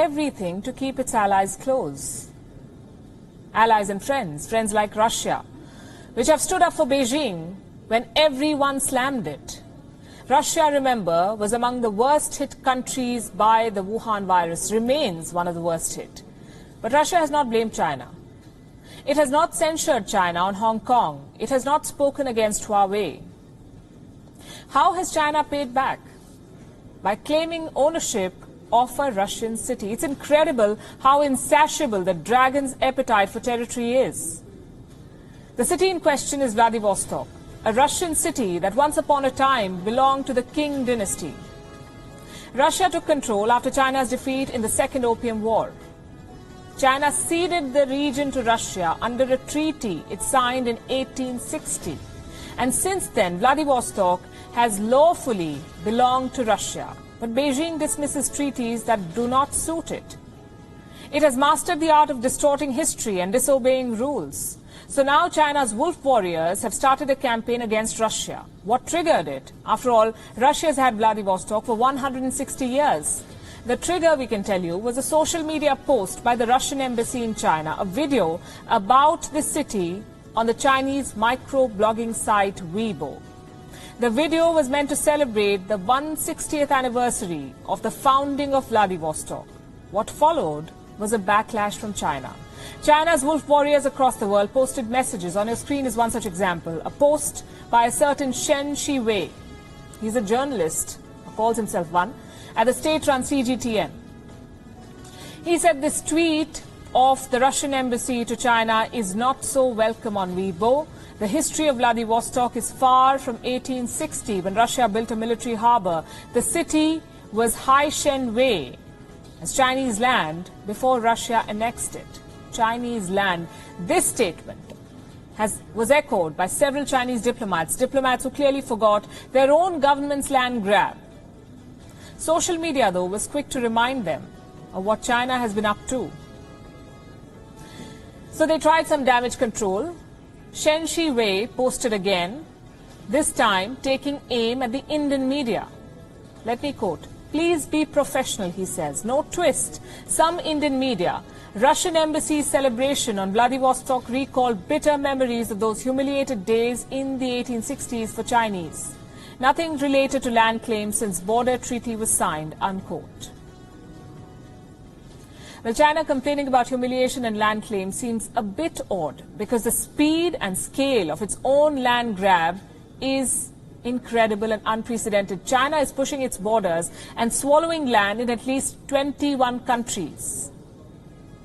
everything to keep its allies close. Allies and friends like Russia, which have stood up for Beijing when everyone slammed it. Russia, remember, was among the worst hit countries by the Wuhan virus, remains one of the worst hit. But Russia has not blamed China. It has not censured China on Hong Kong. It has not spoken against Huawei. How has China paid back? By claiming ownership of a Russian city. It's incredible how insatiable the dragon's appetite for territory is. The city in question is Vladivostok, a Russian city that once upon a time belonged to the Qing dynasty. Russia took control after China's defeat in the Second Opium War. China ceded the region to Russia under a treaty it signed in 1860. And since then, Vladivostok has lawfully belonged to Russia. But Beijing dismisses treaties that do not suit it. It has mastered the art of distorting history and disobeying rules. So now China's wolf warriors have started a campaign against Russia. What triggered it? After all, Russia has had Vladivostok for 160 years. The trigger, we can tell you, was a social media post by the Russian embassy in China, a video about the city on the Chinese micro-blogging site Weibo. The video was meant to celebrate the 160th anniversary of the founding of Vladivostok. What followed was a backlash from China. China's wolf warriors across the world posted messages. On your screen is one such example, a post by a certain Shen Shiwei. He's a journalist, or calls himself one, at the state-run CGTN. He said this tweet of the Russian embassy to China is not so welcome on Weibo. The history of Vladivostok is far from 1860, when Russia built a military harbor. The city was Haishen Wei, as Chinese land, before Russia annexed it. Chinese land. This statement was echoed by several Chinese diplomats who clearly forgot their own government's land grab. Social media, though, was quick to remind them of what China has been up to. So they tried some damage control. Shen Shiwei posted again, this time taking aim at the Indian media. Let me quote, "Please be professional," he says. No twist. Some Indian media, Russian embassy's celebration on Vladivostok recalled bitter memories of those humiliated days in the 1860s for Chinese. Nothing related to land claims since border treaty was signed, unquote. Well, China complaining about humiliation and land claims seems a bit odd because the speed and scale of its own land grab is incredible and unprecedented. China is pushing its borders and swallowing land in at least 21 countries.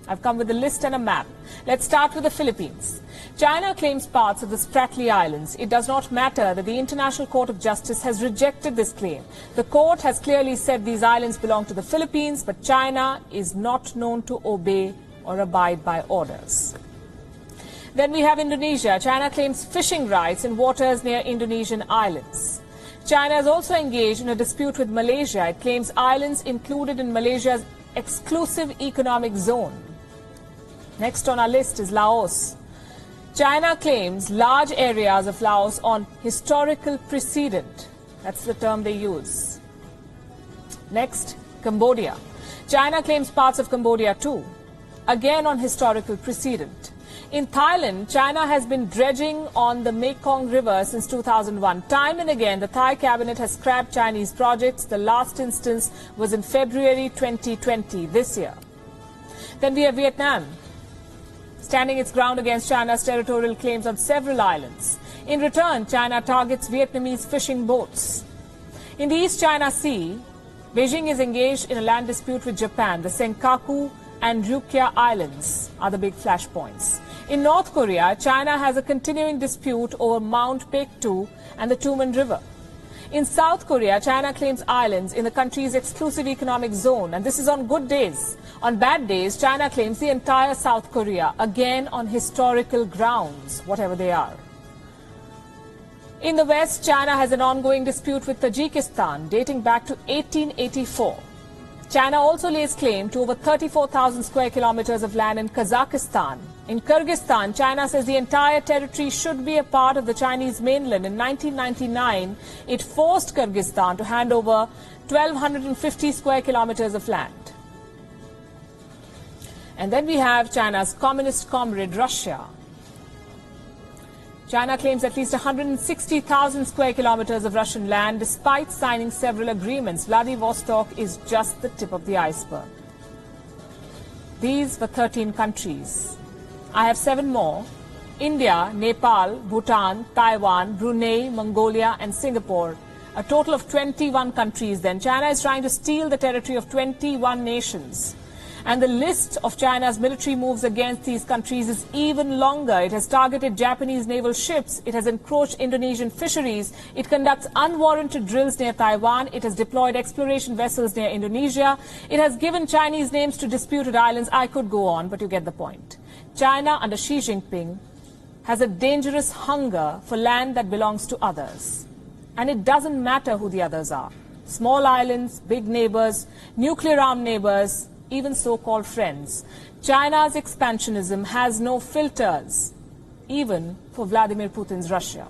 I've come with a list and a map. Let's start with the Philippines. China claims parts of the Spratly Islands. It does not matter that the International Court of Justice has rejected this claim. The court has clearly said these islands belong to the Philippines, but China is not known to obey or abide by orders. Then we have Indonesia. China claims fishing rights in waters near Indonesian islands. China is also engaged in a dispute with Malaysia. It claims islands included in Malaysia's exclusive economic zone. Next on our list is Laos. China claims large areas of Laos on historical precedent. That's the term they use. Next, Cambodia. China claims parts of Cambodia too, again on historical precedent. In Thailand, China has been dredging on the Mekong River since 2001. Time and again, the Thai cabinet has scrapped Chinese projects. The last instance was in February 2020, this year. Then we have Vietnam, standing its ground against China's territorial claims on several islands. In return, China targets Vietnamese fishing boats. In the East China Sea, Beijing is engaged in a land dispute with Japan. The Senkaku and Ryukyu Islands are the big flashpoints. In North Korea, China has a continuing dispute over Mount Paektu and the Tumen River. In South Korea, China claims islands in the country's exclusive economic zone, and this is on good days. On bad days, China claims the entire South Korea, again on historical grounds, whatever they are. In the West, China has an ongoing dispute with Tajikistan dating back to 1884. China also lays claim to over 34,000 square kilometers of land in Kazakhstan. In Kyrgyzstan, China says the entire territory should be a part of the Chinese mainland. In 1999, it forced Kyrgyzstan to hand over 1,250 square kilometers of land. And then we have China's communist comrade, Russia. China claims at least 160,000 square kilometers of Russian land despite signing several agreements. Vladivostok is just the tip of the iceberg. These were 13 countries. I have 7 more. India, Nepal, Bhutan, Taiwan, Brunei, Mongolia and Singapore. A total of 21 countries then. China is trying to steal the territory of 21 nations. And the list of China's military moves against these countries is even longer. It has targeted Japanese naval ships. It has encroached Indonesian fisheries. It conducts unwarranted drills near Taiwan. It has deployed exploration vessels near Indonesia. It has given Chinese names to disputed islands. I could go on, but you get the point. China under Xi Jinping has a dangerous hunger for land that belongs to others. And it doesn't matter who the others are. Small islands, big neighbors, nuclear-armed neighbors, even so-called friends. China's expansionism has no filters, even for Vladimir Putin's Russia.